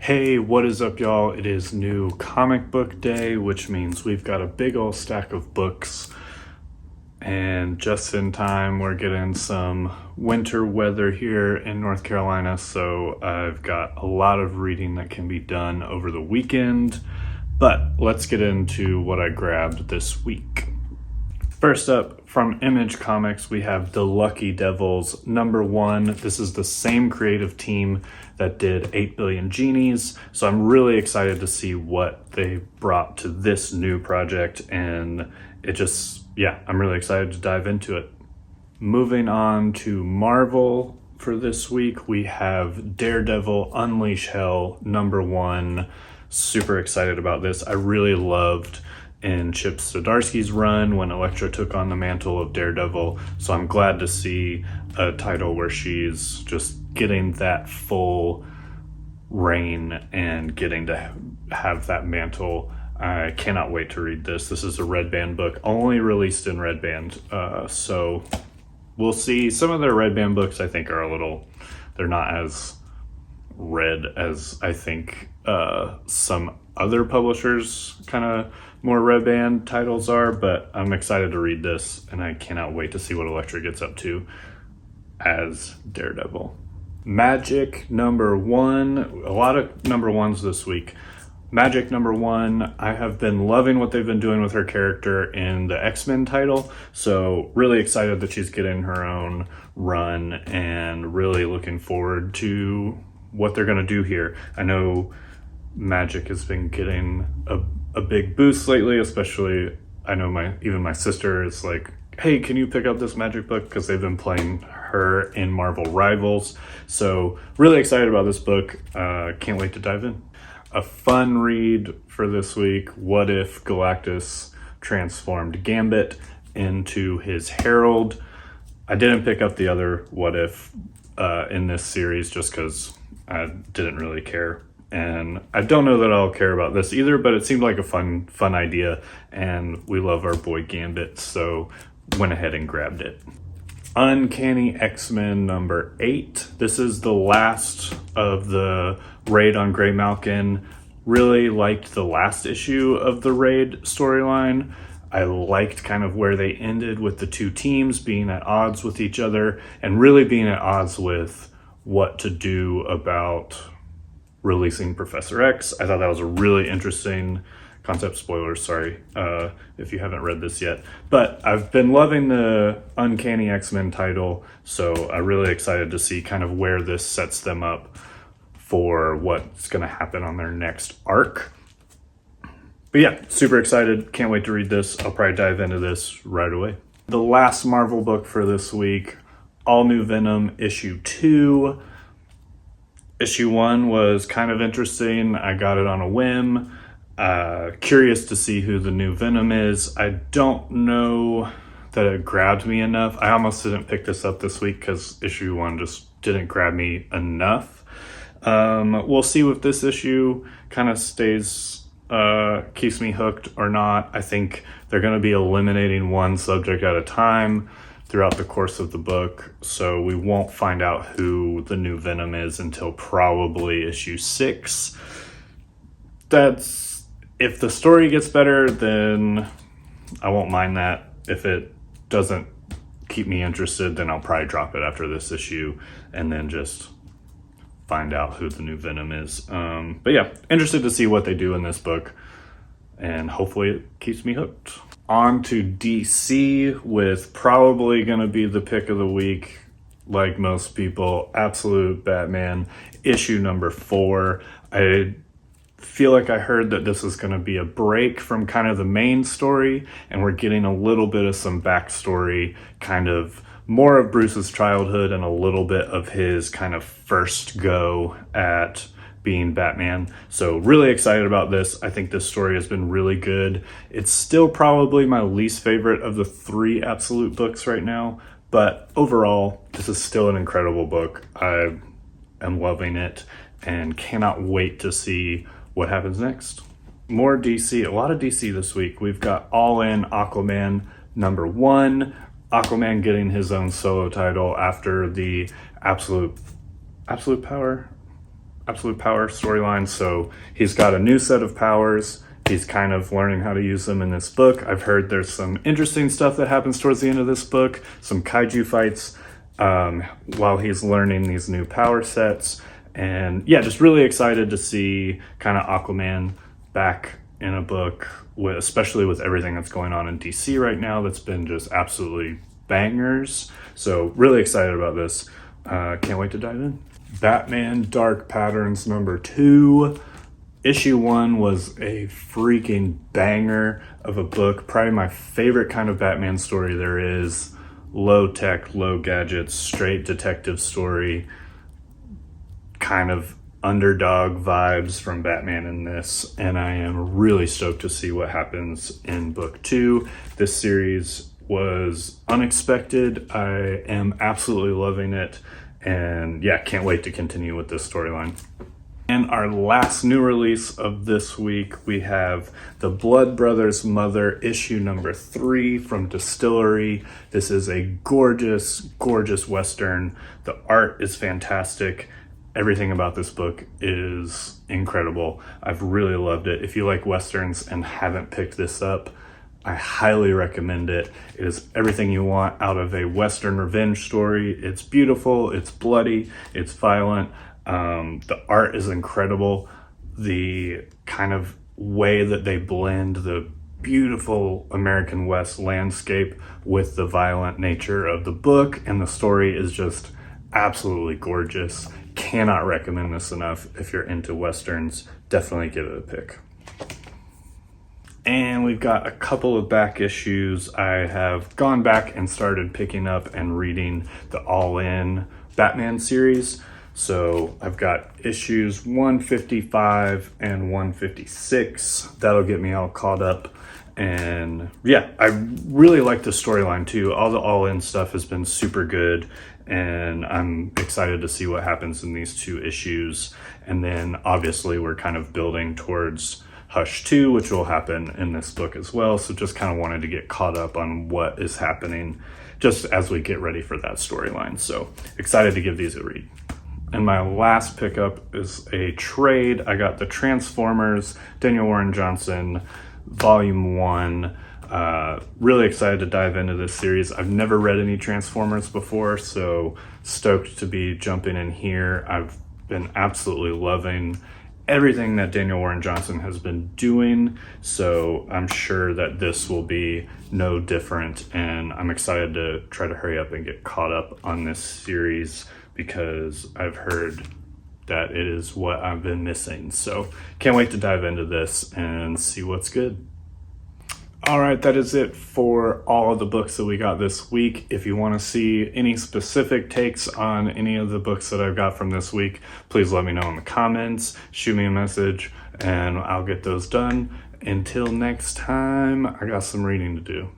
Hey, what is up, y'all? It is new comic book day, which means we've got a big old stack of books. And just in time, we're getting some winter weather here in North Carolina, so I've got a lot of reading that can be done over the weekend. But let's get into what I grabbed this week. First up, from Image Comics, we have The Lucky Devils #1. This is the same creative team that did 8 Billion Genies, so I'm really excited to see what they brought to this new project, and I'm really excited to dive into it. Moving on to Marvel for this week, we have Daredevil Unleash Hell #1. Super excited about this. I really loved in Chip Zdarsky's run when Elektra took on the mantle of Daredevil, so I'm glad to see a title where she's just getting that full reign and getting to have that mantle. I cannot wait to read this. This is a Red Band book, only released in Red Band, so we'll see. Some of their Red Band books I think are they're not as red as I think some other publishers kind of more Red Band titles are, but I'm excited to read this, and I cannot wait to see what Elektra gets up to as Daredevil. Magic #1, a lot of #1s this week. Magic #1, I have been loving what they've been doing with her character in the X-Men title, so really excited that she's getting her own run and really looking forward to what they're going to do here. I know Magic has been getting a big boost lately, especially I know my sister is like, hey, can you pick up this Magic book, because they've been playing her in Marvel Rivals. So really excited about this book. Can't wait to dive in. A fun read for this week: What If Galactus Transformed Gambit into his Herald. I didn't pick up the other What If in this series just because I didn't really care. And I don't know that I'll care about this either, but it seemed like a fun idea, and we love our boy Gambit, so went ahead and grabbed it. Uncanny X-Men #8. This is the last of the raid on Graymalkin. Really liked the last issue of the raid storyline. I liked kind of where they ended with the two teams being at odds with each other and really being at odds with what to do about releasing Professor X. I thought that was a really interesting concept. Spoilers, sorry, if you haven't read this yet. But I've been loving the Uncanny X-Men title, so I'm really excited to see kind of where this sets them up for what's going to happen on their next arc. But yeah, super excited. Can't wait to read this. I'll probably dive into this right away. The last Marvel book for this week, All New Venom issue 2. Issue 1 was kind of interesting. I got it on a whim. Curious to see who the new Venom is. I don't know that it grabbed me enough. I almost didn't pick this up this week because issue 1 just didn't grab me enough. We'll see if this issue kind of keeps me hooked or not. I think they're going to be eliminating one subject at a time throughout the course of the book, so we won't find out who the new Venom is until probably issue 6. If the story gets better, then I won't mind that. If it doesn't keep me interested, then I'll probably drop it after this issue and then just find out who the new Venom is. But yeah, interested to see what they do in this book, and hopefully it keeps me hooked. On to DC with probably going to be the pick of the week, like most people, Absolute Batman issue #4. I feel like I heard that this is going to be a break from kind of the main story, and we're getting a little bit of some backstory, kind of more of Bruce's childhood and a little bit of his kind of first go at being Batman. So really excited about this. I think this story has been really good. It's still probably my least favorite of the 3 Absolute books right now, but overall, this is still an incredible book. I am loving it and cannot wait to see what happens next. More DC, a lot of DC this week. We've got All In Aquaman #1. Aquaman getting his own solo title after the Absolute Power Absolute Power storyline. So he's got a new set of powers. He's kind of learning how to use them in this book. I've heard there's some interesting stuff that happens towards the end of this book, some kaiju fights while he's learning these new power sets. And yeah, just really excited to see kind of Aquaman back in a book, especially with everything that's going on in DC right now. That's been just absolutely bangers. So really excited about this. Can't wait to dive in. Batman Dark Patterns #2. Issue 1 was a freaking banger of a book. Probably my favorite kind of Batman story there is. Low tech, low gadgets, straight detective story. Kind of underdog vibes from Batman in this. And I am really stoked to see what happens in book 2. This series was unexpected. I am absolutely loving it. And yeah, can't wait to continue with this storyline. And our last new release of this week, we have The Blood Brothers Mother, issue #3 from Distillery. This is a gorgeous, gorgeous Western. The art is fantastic. Everything about this book is incredible. I've really loved it. If you like Westerns and haven't picked this up, I highly recommend it. It is everything you want out of a Western revenge story. It's beautiful, it's bloody, it's violent. The art is incredible. The kind of way that they blend the beautiful American West landscape with the violent nature of the book and the story is just absolutely gorgeous. Cannot recommend this enough. If you're into Westerns, definitely give it a pick. And we've got a couple of back issues. I have gone back and started picking up and reading the All In Batman series. So I've got issues 155 and 156. That'll get me all caught up. And yeah, I really like the storyline too. All the All In stuff has been super good. And I'm excited to see what happens in these 2 issues. And then obviously we're kind of building towards Hush 2, which will happen in this book as well. So just kind of wanted to get caught up on what is happening just as we get ready for that storyline. So excited to give these a read. And my last pickup is a trade. I got the Transformers, Daniel Warren Johnson, Volume 1. Really excited to dive into this series. I've never read any Transformers before, so stoked to be jumping in here. I've been absolutely loving everything that Daniel Warren Johnson has been doing, so I'm sure that this will be no different, and I'm excited to try to hurry up and get caught up on this series because I've heard that it is what I've been missing. So can't wait to dive into this and see what's good. All right, that is it for all of the books that we got this week. If you want to see any specific takes on any of the books that I've got from this week, please let me know in the comments, shoot me a message, and I'll get those done. Until next time, I got some reading to do.